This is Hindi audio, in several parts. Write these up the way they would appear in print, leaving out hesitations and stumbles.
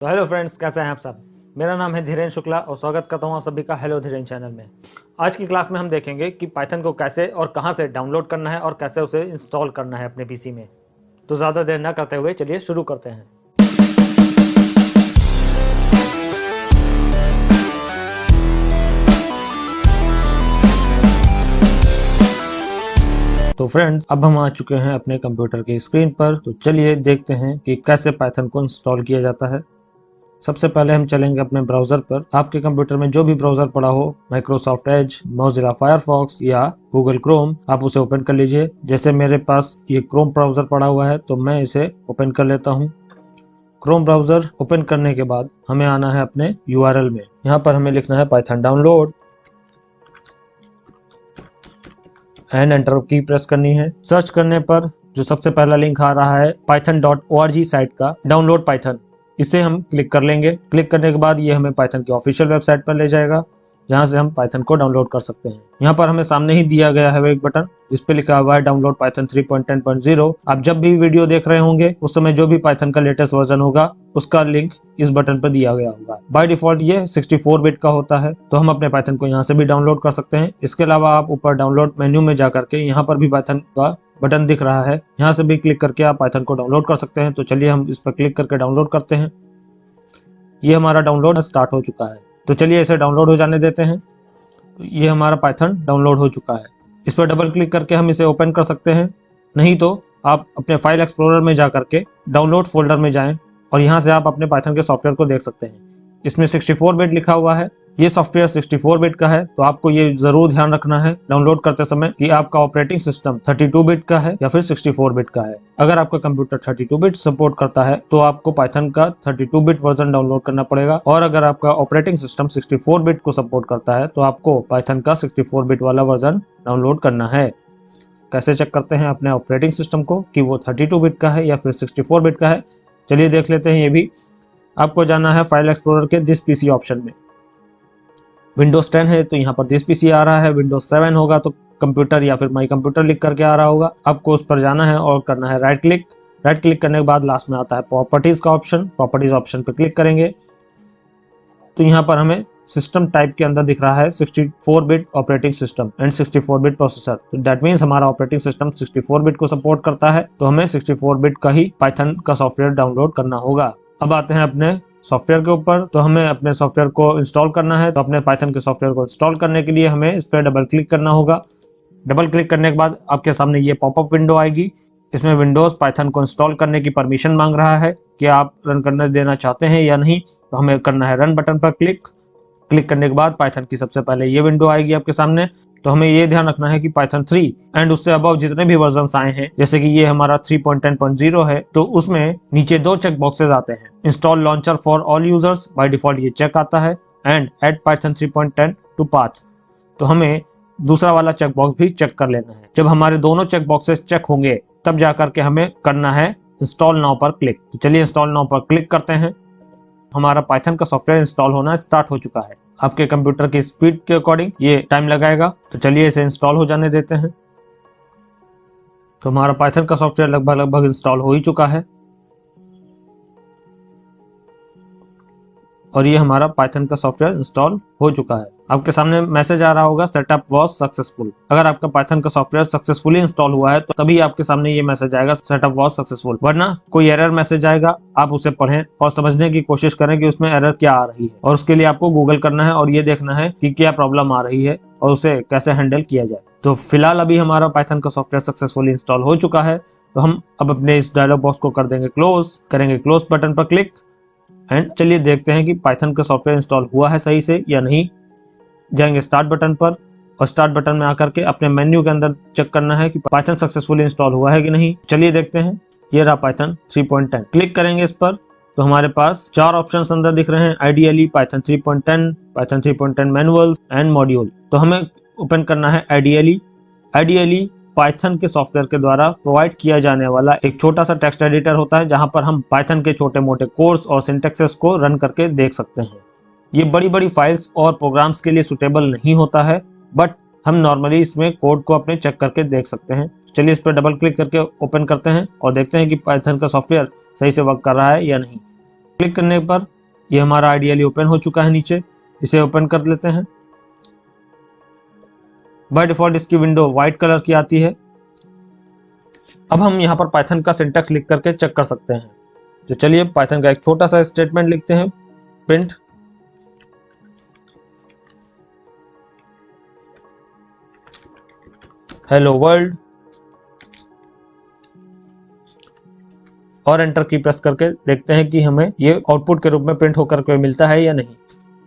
तो हेलो फ्रेंड्स, कैसे हैं आप सब। मेरा नाम है धीरेन्द्र शुक्ला और स्वागत करता हूं आप सभी का हेलो धीरेन्द्र चैनल में। आज की क्लास में हम देखेंगे कि पाइथन को कैसे और कहां से डाउनलोड करना है और कैसे उसे इंस्टॉल करना है अपने पीसी में। तो ज़्यादा देर न करते हुए चलिए शुरू करते हैं। तो फ्रेंड्स, अब हम आ चुके हैं अपने कंप्यूटर की स्क्रीन पर। तो चलिए देखते हैं कि कैसे पाइथन को इंस्टॉल किया जाता है। सबसे पहले हम चलेंगे अपने ब्राउजर पर। आपके कंप्यूटर में जो भी ब्राउजर पड़ा हो, माइक्रोसॉफ्ट एज, मोजिला फायरफॉक्स या गूगल क्रोम, आप उसे ओपन कर लीजिए। जैसे मेरे पास ये क्रोम ब्राउजर पड़ा हुआ है तो मैं इसे ओपन कर लेता हूँ। क्रोम ब्राउजर ओपन करने के बाद हमें आना है अपने यूआरएल में। यहाँ पर हमें लिखना है पाइथन डाउनलोड एंड एंटर की प्रेस करनी है। सर्च करने पर जो सबसे पहला लिंक आ रहा है python.org साइट का, डाउनलोड पाइथन, इसे हम क्लिक कर लेंगे। क्लिक करने के बाद ये हमें पाइथन की ऑफिशियल वेबसाइट पर ले जाएगा, जहां से हम पाइथन को डाउनलोड कर सकते हैं। यहाँ पर हमें सामने ही दिया गया है एक बटन जिस पे लिखा हुआ है डाउनलोड पाइथन 3.10.0। आप जब भी वीडियो देख रहे होंगे उस समय जो भी पाइथन का लेटेस्ट वर्जन होगा उसका लिंक इस बटन पर दिया गया होगा। बाय डिफॉल्ट ये 64 बिट का होता है, तो हम अपने पाइथन को यहाँ से भी डाउनलोड कर सकते हैं। इसके अलावा आप ऊपर डाउनलोड मेन्यू में जाकर के यहाँ पर भी पाइथन का बटन दिख रहा है, यहाँ से भी क्लिक करके आप पाइथन को डाउनलोड कर सकते हैं। तो चलिए हम इस पर क्लिक करके डाउनलोड करते हैं। ये हमारा डाउनलोड स्टार्ट हो चुका है, तो चलिए इसे डाउनलोड हो जाने देते हैं। तो ये हमारा पाइथन डाउनलोड हो चुका है। इस पर डबल क्लिक करके हम इसे ओपन कर सकते हैं, नहीं तो आप अपने फाइल एक्सप्लोरर में जा करके डाउनलोड फोल्डर में जाएं और यहाँ से आप अपने पाइथन के सॉफ्टवेयर को देख सकते हैं। इसमें 64 बिट लिखा हुआ है, ये सॉफ्टवेयर 64 बिट का है। तो आपको ये जरूर ध्यान रखना है डाउनलोड करते समय कि आपका ऑपरेटिंग सिस्टम 32 बिट का है या फिर 64 बिट का है। अगर आपका कंप्यूटर 32 बिट सपोर्ट करता है तो आपको पाइथन का 32 बिट वर्जन डाउनलोड करना पड़ेगा, और अगर आपका ऑपरेटिंग सिस्टम 64 बिट को सपोर्ट करता है तो आपको पाइथन का 64 बिट वाला वर्जन डाउनलोड करना है। कैसे चेक करते हैं अपने ऑपरेटिंग सिस्टम को कि वो 32 बिट का है या फिर 64 बिट का है, चलिए देख लेते हैं। ये भी आपको जाना है फाइल एक्सप्लोरर के दिस पीसी ऑप्शन में। विंडोज 10 है तो यहाँ पर दिस पीसी आ रहा है, विंडोज 7 होगा तो कंप्यूटर या फिर माई कंप्यूटर लिख करके आ रहा होगा। आपको उस पर जाना है और करना है राइट क्लिक। राइट क्लिक करने के बाद लास्ट में आता है प्रॉपर्टीज का ऑप्शन। प्रॉपर्टीज ऑप्शन पर क्लिक करेंगे तो यहाँ पर हमें सिस्टम टाइप के अंदर दिख रहा है 64 bit operating system and 64 bit processor. तो दैट मीन्स हमारा ऑपरेटिंग सिस्टम 64 बिट को सपोर्ट करता है, तो हमें 64 बिट का ही पाइथन का सॉफ्टवेयर डाउनलोड करना होगा। अब आते हैं अपने सॉफ्टवेयर के ऊपर। तो हमें अपने सॉफ्टवेयर को इंस्टॉल करना है, तो अपने पाइथन के सॉफ्टवेयर को इंस्टॉल करने के लिए हमें इस पर डबल क्लिक करना होगा। डबल क्लिक करने के बाद आपके सामने ये पॉपअप विंडो आएगी। इसमें विंडोज पाइथन को इंस्टॉल करने की परमिशन मांग रहा है कि आप रन करने देना चाहते हैं या नहीं। तो हमें करना है रन बटन पर क्लिक। क्लिक करने के बाद पाइथन की सबसे पहले ये विंडो आएगी आपके सामने। तो हमें ये ध्यान रखना है कि पाइथन 3 एंड उससे अबव जितने भी वर्जन आए हैं, जैसे कि ये हमारा 3.10.0 है, तो उसमें नीचे दो चेक बॉक्सेस आते हैं। Install launcher for all users, by default ये चेक आता है, and add Python 3.10 to path. तो हमें दूसरा वाला चेक बॉक्स भी चेक कर लेना है। जब हमारे दोनों चेक बॉक्सेस चेक होंगे तब जाकर के हमें करना है इंस्टॉल नाउ पर क्लिक। तो चलिए इंस्टॉल नाउ पर क्लिक करते हैं। हमारा पाइथन का सॉफ्टवेयर इंस्टॉल होना स्टार्ट हो चुका है। आपके कंप्यूटर की स्पीड के अकॉर्डिंग ये टाइम लगाएगा, तो चलिए इसे इंस्टॉल हो जाने देते हैं। तो हमारा पाइथन का सॉफ्टवेयर लगभग इंस्टॉल हो ही चुका है, और ये हमारा पाइथन का सॉफ्टवेयर इंस्टॉल हो चुका है। आपके सामने मैसेज आ रहा होगा सेटअप वाज सक्सेसफुल। अगर आपका पाइथन का सॉफ्टवेयर सक्सेसफुली इंस्टॉल हुआ है तो तभी आपके सामने ये मैसेज आएगा सेटअप वाज सक्सेसफुल, वरना कोई एरर मैसेज आएगा। आप उसे पढ़ें और समझने की कोशिश करें कि उसमें एरर क्या आ रही है, और उसके लिए आपको गूगल करना है और ये देखना है कि क्या प्रॉब्लम आ रही है और उसे कैसे हैंडल किया जाए। तो फिलहाल अभी हमारा पाइथन का सॉफ्टवेयर सक्सेसफुली इंस्टॉल हो चुका है। तो हम अब अपने इस डायलॉग बॉक्स को कर देंगे क्लोज, करेंगे क्लोज बटन पर क्लिक, एंड चलिए देखते हैं कि पाइथन का सॉफ्टवेयर इंस्टॉल हुआ है सही से या नहीं। जाएंगे स्टार्ट बटन पर, और स्टार्ट बटन में आकर के अपने मेन्यू के अंदर चेक करना है कि पाइथन सक्सेसफुली इंस्टॉल हुआ है कि नहीं। चलिए देखते हैं, ये रहा पाइथन 3.10। क्लिक करेंगे इस पर तो हमारे पास 4 ऑप्शंस अंदर दिख रहे हैं, ideally, Python 3.10, Python 3.10 manuals and module. तो हमें ओपन करना है आइडियली। आइडियली पाइथन के सॉफ्टवेयर के द्वारा प्रोवाइड किया जाने वाला एक छोटा सा टेक्स्ट एडिटर होता है, जहां पर हम पाइथन के छोटे मोटे कोड्स और सिंटैक्सेस को रन करके देख सकते हैं। ये बड़ी बड़ी फाइल्स और प्रोग्राम्स के लिए सुटेबल नहीं होता है, बट हम नॉर्मली इसमें कोड को अपने चेक करके देख सकते हैं। चलिए इस पर डबल क्लिक करके ओपन करते हैं और देखते हैं कि पाइथन का सॉफ्टवेयर सही से वर्क कर रहा है या नहीं। क्लिक करने पर ये हमारा आइडियली ओपन हो चुका है नीचे। इसे ओपन कर लेते हैं। बाय डिफॉल्ट इसकी विंडो व्हाइट कलर की आती है। अब हम यहाँ पर पाइथन का सिंटैक्स लिख करके चेक कर सकते हैं। तो चलिए पाइथन का एक छोटा सा स्टेटमेंट लिखते हैं, प्रिंट हेलो वर्ल्ड, और एंटर की प्रेस करके देखते हैं कि हमें ये आउटपुट के रूप में प्रिंट होकर के मिलता है या नहीं।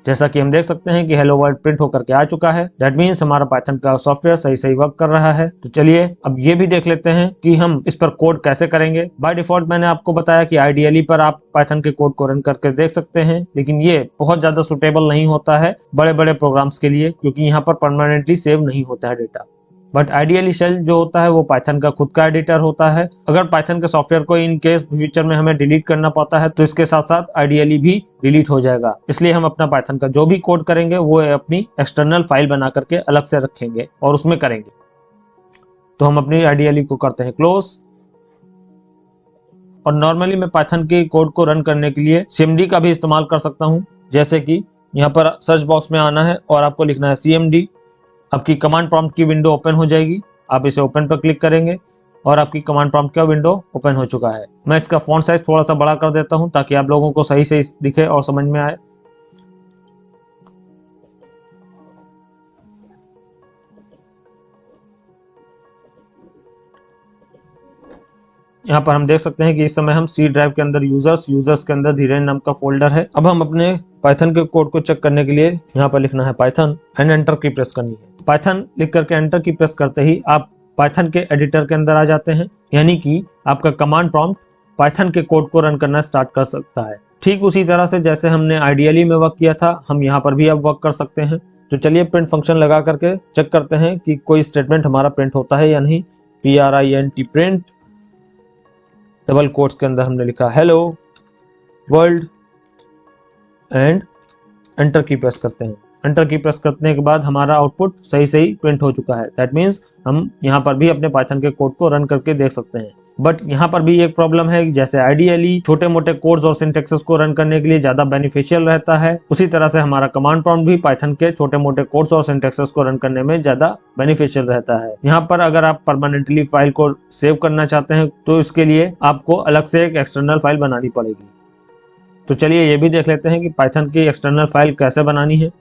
जैसा कि हम देख सकते हैं कि हेलो वर्ल्ड प्रिंट होकर के आ चुका है। दैट मीन्स हमारा पाइथन का सॉफ्टवेयर सही सही वर्क कर रहा है। तो चलिए अब ये भी देख लेते हैं कि हम इस पर कोड कैसे करेंगे। बाय डिफॉल्ट मैंने आपको बताया कि आइडियली पर आप पाइथन के कोड को रन करके देख सकते हैं, लेकिन ये बहुत ज्यादा सुटेबल नहीं होता है बड़े बड़े प्रोग्राम्स के लिए, क्योंकि यहाँ पर परमानेंटली सेव नहीं होता है डेटा। बट आइडियली शेल जो होता है वो पाइथन का खुद का एडिटर होता है। अगर पाइथन के सॉफ्टवेयर को इन केस फ्यूचर में हमें डिलीट करना पड़ता है तो इसके साथ साथ आइडियली भी डिलीट हो जाएगा। इसलिए हम अपना पाइथन का जो भी कोड करेंगे वो अपनी एक्सटर्नल फाइल बना करके अलग से रखेंगे और उसमें करेंगे। तो हम अपनी आइडियली को करते हैं क्लोज। और नॉर्मली मैं पाइथन के कोड को रन करने के लिए cmd का भी इस्तेमाल कर सकता हूँ। जैसे कि यहाँ पर सर्च बॉक्स में आना है और आपको लिखना है cmd। आपकी कमांड प्रॉम्प्ट की विंडो ओपन हो जाएगी। आप इसे ओपन पर क्लिक करेंगे और आपकी कमांड प्रॉम्प्ट का विंडो ओपन हो चुका है। मैं इसका फॉन्ट साइज थोड़ा सा बड़ा कर देता हूं ताकि आप लोगों को सही से दिखे और समझ में आए। यहाँ पर हम देख सकते हैं कि इस समय हम सी ड्राइव के अंदर यूजर्स के अंदर धीरेन नाम का फोल्डर है। अब हम अपने पाइथन के कोड को चेक करने के लिए यहाँ पर लिखना है पाइथन एंड एंटर की प्रेस करनी है। पाइथन लिख करके एंटर की प्रेस करते ही आप पाइथन के एडिटर के अंदर आ जाते हैं, यानी कि आपका कमांड प्रॉम्प्ट पाइथन के कोड को रन करना स्टार्ट कर सकता है। ठीक उसी तरह से जैसे हमने आइडियली में वर्क किया था हम यहाँ पर भी अब वर्क कर सकते हैं। तो चलिए प्रिंट फंक्शन लगा करके चेक करते हैं कि कोई स्टेटमेंट हमारा प्रिंट होता है या नहीं। print प्रिंट, डबल कोट्स के अंदर हमने लिखा हेलो वर्ल्ड एंड एंटर की प्रेस करते हैं। एंटर की प्रेस करने के बाद हमारा आउटपुट सही सही प्रिंट हो चुका है। दैट मीन्स हम यहाँ पर भी अपने पाइथन के कोड को रन करके देख सकते हैं। बट यहाँ पर भी एक प्रॉब्लम है कि जैसे आइडियली छोटे मोटे कोड्स और सिंटैक्सेस को रन करने के लिए ज्यादा बेनिफिशियल रहता है, उसी तरह से हमारा कमांड प्रॉम्प्ट भी पाइथन के छोटे मोटे कोड्स और सिंटैक्सेस को रन करने में ज्यादा बेनिफिशियल रहता है। यहाँ पर अगर आप परमानेंटली फाइल को सेव करना चाहते हैं तो इसके लिए आपको अलग से एक एक्सटर्नल फाइल बनानी पड़ेगी। तो चलिए ये भी देख लेते हैं कि पाइथन की एक्सटर्नल फाइल कैसे बनानी है।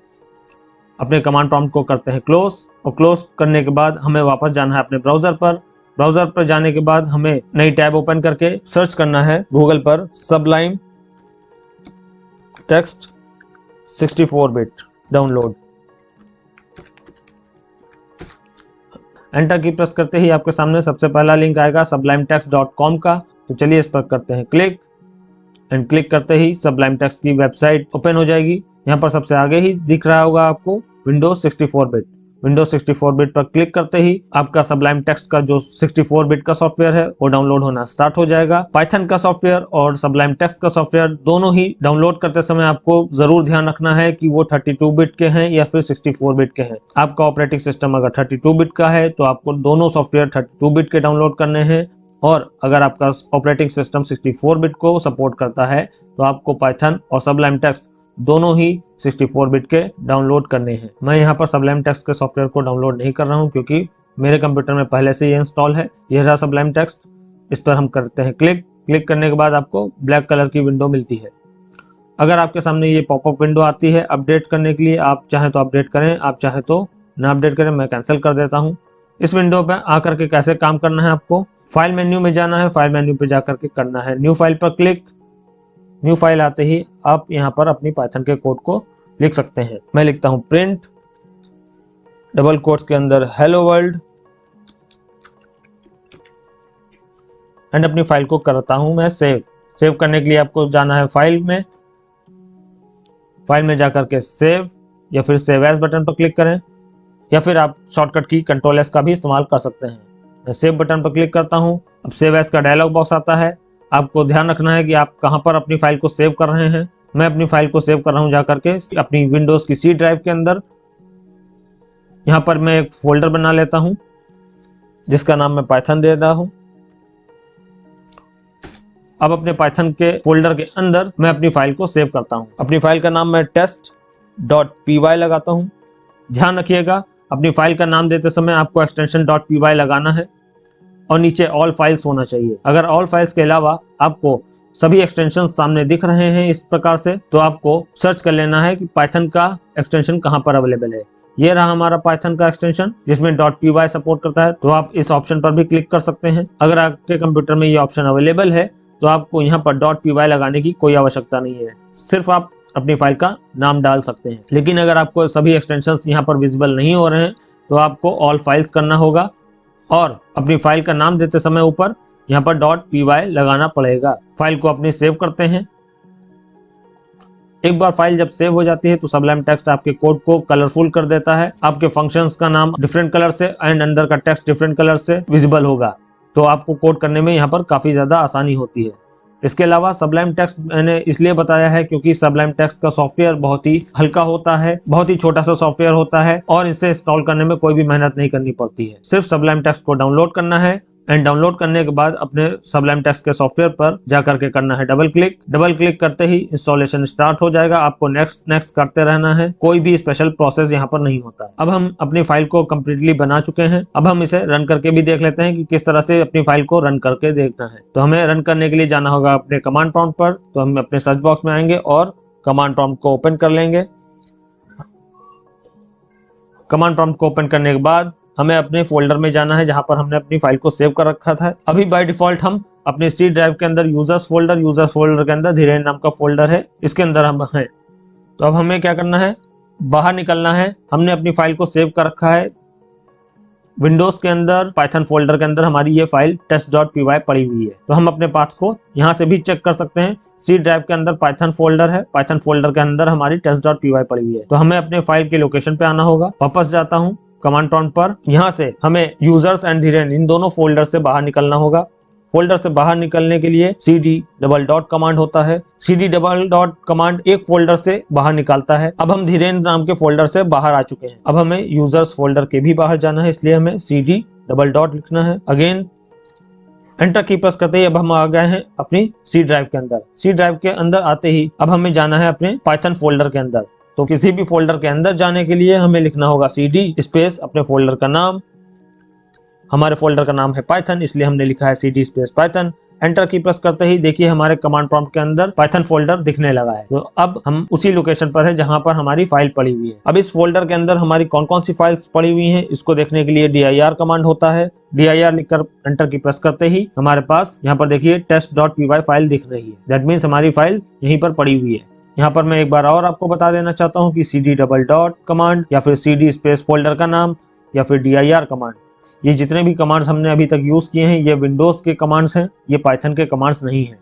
अपने कमांड प्रॉम्प्ट को करते हैं क्लोज, और क्लोज करने के बाद हमें वापस जाना है अपने ब्राउजर पर। ब्राउजर पर जाने के बाद हमें नई टैब ओपन करके सर्च करना है गूगल पर Sublime text 64 bit download. Enter की प्रेस करते ही आपके सामने सबसे पहला लिंक आएगा sublimetext.com का। तो चलिए इस पर करते हैं क्लिक, एंड क्लिक करते ही सबलाइम टेक्स्ट की वेबसाइट ओपन हो जाएगी। यहाँ पर सबसे आगे ही दिख रहा होगा आपको विंडोज 64 बिट। विंडोज 64 बिट पर क्लिक करते ही आपका सबलाइम टेक्स्ट का जो 64 बिट का सॉफ्टवेयर है वो डाउनलोड होना स्टार्ट हो जाएगा। पाइथन का सॉफ्टवेयर और सबलाइम टेक्स्ट का सॉफ्टवेयर दोनों ही डाउनलोड करते समय आपको जरूर ध्यान रखना है कि वो 32 बिट के हैं या फिर 64 बिट के हैं। आपका ऑपरेटिंग सिस्टम अगर 32 बिट का है तो आपको दोनों सॉफ्टवेयर 32 बिट के डाउनलोड करने हैं, और अगर आपका ऑपरेटिंग सिस्टम 64 बिट को सपोर्ट करता है तो आपको पाइथन और सबलाइम टेक्स्ट दोनों ही 64 बिट के डाउनलोड करने हैं। मैं यहाँ पर सबलाइम टेक्स्ट के सॉफ्टवेयर को डाउनलोड नहीं कर रहा हूँ क्योंकि मेरे कंप्यूटर में पहले से ही इंस्टॉल है। यह रहा सबलाइम टेक्स्ट। इस पर हम करते हैं क्लिक। क्लिक करने के बाद आपको ब्लैक कलर की विंडो मिलती है। अगर आपके सामने ये पॉपअप विंडो आती है अपडेट करने के लिए, आप चाहे तो अपडेट करें, आप चाहे तो ना अपडेट करें। मैं कैंसिल कर देता हूँ। इस विंडो पर आकर के कैसे काम करना है, आपको फाइल मेन्यू में जाना है। फाइल मेन्यू पे जाकर के करना है न्यू फाइल पर क्लिक। न्यू फाइल आते ही आप यहाँ पर अपनी पाइथन के कोड को लिख सकते हैं। मैं लिखता हूँ प्रिंट डबल कोट्स के अंदर हेलो वर्ल्ड एंड अपनी फाइल को करता हूँ मैं सेव। सेव करने के लिए आपको जाना है फाइल में। फाइल में जाकर के सेव या फिर सेव एज बटन पर क्लिक करें, या फिर आप शॉर्टकट की कंट्रोल एस का भी इस्तेमाल कर सकते हैं। मैं सेव बटन पर क्लिक करता हूं। अब सेव एज का डायलॉग बॉक्स आता है। आपको ध्यान रखना है कि आप कहां पर अपनी फाइल को सेव कर रहे हैं। मैं अपनी फाइल को सेव कर रहा हूं जाकर के अपनी विंडोज की सी ड्राइव के अंदर। यहां पर मैं एक फोल्डर बना लेता हूं जिसका नाम मैं पाइथन दे रहा हूं। अब अपने पाइथन के फोल्डर के अंदर मैं अपनी फाइल को सेव करता हूँ। अपनी फाइल का नाम मैं test.py लगाता हूँ। ध्यान रखिएगा, अपनी फाइल का नाम देते समय आपको एक्सटेंशन .py लगाना है और नीचे ऑल फाइल्स होना चाहिए। अगर ऑल फाइल्स के अलावा आपको सभी एक्सटेंशन सामने दिख रहे हैं इस प्रकार से, तो आपको सर्च कर लेना है कि पाइथन का एक्सटेंशन कहाँ पर अवेलेबल है। ये रहा हमारा पाइथन का एक्सटेंशन जिसमें .py सपोर्ट करता है, तो आप इस ऑप्शन पर भी क्लिक कर सकते हैं। अगर आपके कंप्यूटर में ये ऑप्शन अवेलेबल है तो आपको यहाँ पर .py लगाने की कोई आवश्यकता नहीं है, सिर्फ आप अपनी फाइल का नाम डाल सकते हैं। लेकिन अगर आपको सभी एक्सटेंशंस यहाँ पर विजिबल नहीं हो रहे हैं तो आपको ऑल फाइल्स करना होगा और अपनी फाइल का नाम देते समय ऊपर यहाँ पर .py लगाना पड़ेगा। फाइल को अपनी सेव करते हैं। एक बार फाइल जब सेव हो जाती है तो सबलाइम टेक्स्ट आपके कोड को कलरफुल कर देता है। आपके फंक्शंस का नाम डिफरेंट कलर से एंड अंदर का टेक्स्ट डिफरेंट कलर से विजिबल होगा, तो आपको कोड करने में यहाँ पर काफी ज्यादा आसानी होती है। इसके अलावा सबलाइम टेक्स्ट मैंने इसलिए बताया है क्योंकि सबलाइम टेक्स्ट का सॉफ्टवेयर बहुत ही हल्का होता है, बहुत ही छोटा सा सॉफ्टवेयर होता है और इसे इंस्टॉल करने में कोई भी मेहनत नहीं करनी पड़ती है। सिर्फ सबलाइम टेक्स्ट को डाउनलोड करना है एंड डाउनलोड करने के बाद अपने सबलाइम टेक्स्ट के सॉफ्टवेयर पर जाकर के करना है डबल क्लिक। डबल क्लिक करते ही इंस्टॉलेशन स्टार्ट हो जाएगा। आपको नेक्स्ट नेक्स्ट करते रहना है, कोई भी स्पेशल प्रोसेस यहाँ पर नहीं होता है। अब हम अपनी फाइल को कम्प्लीटली बना चुके हैं। अब हम इसे रन करके भी देख लेते हैं कि किस तरह से अपनी फाइल को रन करके देखना है। तो हमें रन करने के लिए जाना होगा अपने कमांड प्रॉम्प्ट पर। तो हम अपने सर्च बॉक्स में आएंगे और कमांड प्रॉम्प्ट को ओपन कर लेंगे। कमांड प्रॉम्प्ट को ओपन करने के बाद हमें अपने फोल्डर में जाना है जहां पर हमने अपनी फाइल को सेव कर रखा था। अभी बाय डिफॉल्ट हम अपने सी ड्राइव के अंदर यूजर्स फोल्डर के अंदर धीरेन नाम का फोल्डर है, इसके अंदर हम हैं। तो अब हमें क्या करना है, बाहर निकलना है। हमने अपनी फाइल को सेव कर रखा है विंडोज के अंदर, पाइथन फोल्डर के अंदर हमारी ये फाइल test.py पड़ी हुई है। तो हम अपने पाथ को यहाँ से भी चेक कर सकते हैं। सी ड्राइव के अंदर पाइथन फोल्डर है, पाइथन फोल्डर के अंदर हमारी test.py पड़ी हुई है। तो हमें अपने फाइल के लोकेशन पे आना होगा। वापस जाता हूँ कमांड प्रॉम्प्ट पर। यहाँ से हमें यूजर्स एंड धीरेन इन दोनों फोल्डर से बाहर निकलना होगा। फोल्डर से बाहर निकलने के लिए cd कमांड होता है। cd कमांड एक फोल्डर से बाहर निकालता है। अब हम धीरेन नाम के फोल्डर से बाहर आ चुके हैं। अब हमें यूजर्स फोल्डर के भी बाहर जाना है, इसलिए हमें cd लिखना है। अगेन एंटर की प्रेस करते ही अब हम आ गए हैं अपनी सी ड्राइव के अंदर। सी ड्राइव के अंदर आते ही अब हमें जाना है अपने पाइथन फोल्डर के अंदर। तो किसी भी फोल्डर के अंदर जाने के लिए हमें लिखना होगा cd स्पेस अपने फोल्डर का नाम। हमारे फोल्डर का नाम है पाइथन, इसलिए हमने लिखा है cd स्पेस पाइथन। एंटर की प्रेस करते ही देखिए हमारे कमांड प्रॉम्प्ट के अंदर पाइथन फोल्डर दिखने लगा है। तो अब हम उसी लोकेशन पर है जहां पर हमारी फाइल पड़ी हुई है। अब इस फोल्डर के अंदर हमारी कौन कौन सी फाइल्स पड़ी हुई हैं इसको देखने के लिए dir कमांड होता है। dir लिखकर एंटर की प्रेस करते ही हमारे पास यहाँ पर देखिए test.py फाइल दिख रही है। दैट मीन्स हमारी फाइल यहीं पर पड़ी हुई है। यहाँ पर मैं एक बार और आपको बता देना चाहता हूँ कि cd कमांड या फिर cd स्पेस फोल्डर का नाम या फिर dir कमांड, ये जितने भी कमांड्स हमने अभी तक यूज किए हैं ये विंडोज के कमांड्स हैं, ये पाइथन के कमांड्स नहीं हैं।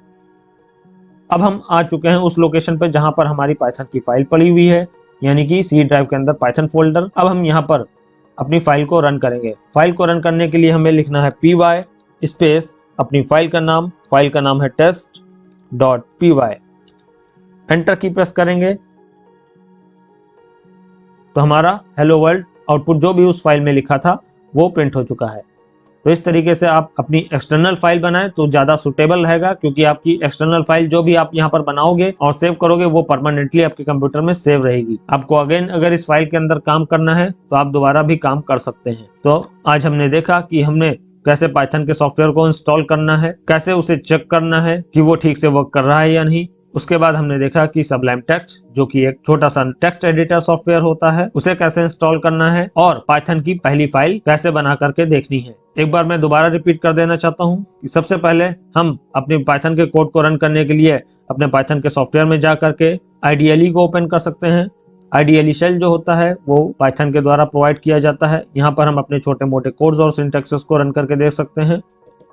अब हम आ चुके हैं उस लोकेशन पर जहां पर हमारी पाइथन की फाइल पड़ी हुई है, यानी कि सी ड्राइव के अंदर पाइथन फोल्डर। अब हम यहाँ पर अपनी फाइल को रन करेंगे। फाइल को रन करने के लिए हमें लिखना है py स्पेस अपनी फाइल का नाम है test.py। एंटर की प्रेस करेंगे तो हमारा हेलो वर्ल्ड आउटपुट जो भी उस फाइल में लिखा था वो प्रिंट हो चुका है। तो इस तरीके से आप अपनी एक्सटर्नल फाइल बनाएं तो ज्यादा सुटेबल रहेगा, क्योंकि आपकी एक्सटर्नल फाइल जो भी आप यहाँ पर बनाओगे और सेव करोगे वो परमानेंटली आपके कंप्यूटर में सेव रहेगी। आपको अगेन अगर इस फाइल के अंदर काम करना है तो आप दोबारा भी काम कर सकते हैं। तो आज हमने देखा कि हमने कैसे पाइथन के सॉफ्टवेयर को इंस्टॉल करना है, कैसे उसे चेक करना है कि वो ठीक से वर्क कर रहा है या नहीं। उसके बाद हमने देखा कि सबलाइम टेक्स्ट जो कि एक छोटा सा टेक्स्ट एडिटर सॉफ्टवेयर होता है उसे कैसे इंस्टॉल करना है और पाइथन की पहली फाइल कैसे बना करके देखनी है। एक बार मैं दोबारा रिपीट कर देना चाहता हूं कि सबसे पहले हम अपने पाइथन के कोड को रन करने के लिए अपने पाइथन के सॉफ्टवेयर में जा करके IDLE को ओपन कर सकते हैं। IDLE शेल जो होता है वो पाइथन के द्वारा प्रोवाइड किया जाता है। यहाँ पर हम अपने छोटे मोटे कोड्स और सिंटैक्सेस को रन करके देख सकते हैं।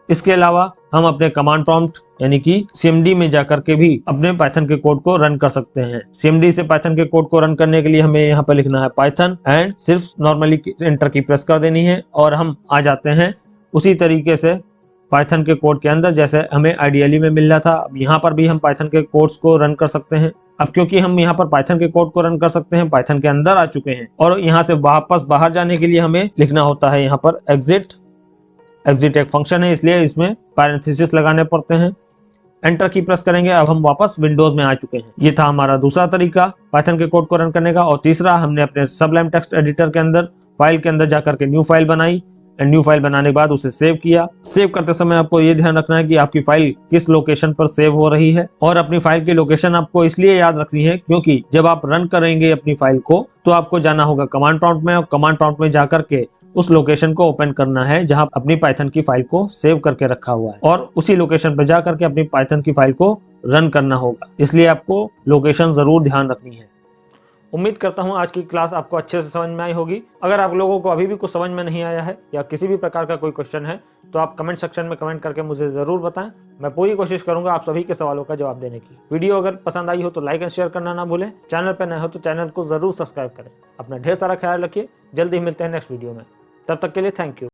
इसके अलावा हम अपने कमांड प्रॉम्प्ट यानी कि CMD में जाकर के भी अपने पाइथन के कोड को रन कर सकते हैं। CMD से पाइथन के कोड को रन करने के लिए हमें यहाँ पर लिखना है पाइथन एंड सिर्फ नॉर्मली एंटर की प्रेस कर देनी है और हम आ जाते हैं उसी तरीके से पाइथन के कोड के अंदर जैसे हमें IDLE में मिल रहा था। अब यहाँ पर भी हम पाइथन के कोड्स को रन कर सकते हैं। अब क्योंकि हम यहाँ पर पाइथन के कोड को रन कर सकते हैं, पाइथन के अंदर आ चुके हैं और यहाँ से वापस बाहर जाने के लिए हमें लिखना होता है यहाँ पर एग्जिट एक फंक्शन है इसलिए इसमें पैरेंथेसिस लगाने पड़ते हैं। एंटर की प्रेस करेंगे। अब हम वापस विंडोज में आ चुके हैं। ये था हमारा दूसरा तरीका पाइथन के कोड को रन करने का। और तीसरा, हमने अपने सबलाइम टेक्स्ट एडिटर के अंदर फाइल के अंदर जाकर के न्यू फाइल बनाई। न्यू फाइल बनाने के बाद उसे सेव किया। सेव करते समय आपको ये ध्यान रखना है कि आपकी फाइल किस लोकेशन पर सेव हो रही है। और अपनी फाइल की लोकेशन आपको इसलिए याद रखनी है क्योंकि जब आप रन करेंगे अपनी फाइल को तो आपको जाना होगा कमांड प्रॉम्प्ट में, और कमांड प्रॉम्प्ट में जाकर के उस लोकेशन को ओपन करना है जहां अपनी पाइथन की फाइल को सेव करके रखा हुआ है, और उसी लोकेशन पर जाकर के अपनी पाइथन की फाइल को रन करना होगा। इसलिए आपको लोकेशन जरूर ध्यान रखनी है। उम्मीद करता हूं आज की क्लास आपको अच्छे से समझ में आई होगी। अगर आप लोगों को अभी भी कुछ समझ में नहीं आया है या किसी भी प्रकार का कोई क्वेश्चन है तो आप कमेंट सेक्शन में कमेंट करके मुझे जरूर बताएं। मैं पूरी कोशिश करूंगा आप सभी के सवालों का जवाब देने की। वीडियो अगर पसंद आई हो तो लाइक एंड शेयर करना ना भूलें। चैनल पर नए हो तो चैनल को जरूर सब्सक्राइब करें। अपना ढेर सारा ख्याल रखिए। जल्दी मिलते हैं नेक्स्ट वीडियो में। तब तक के लिए थैंक यू।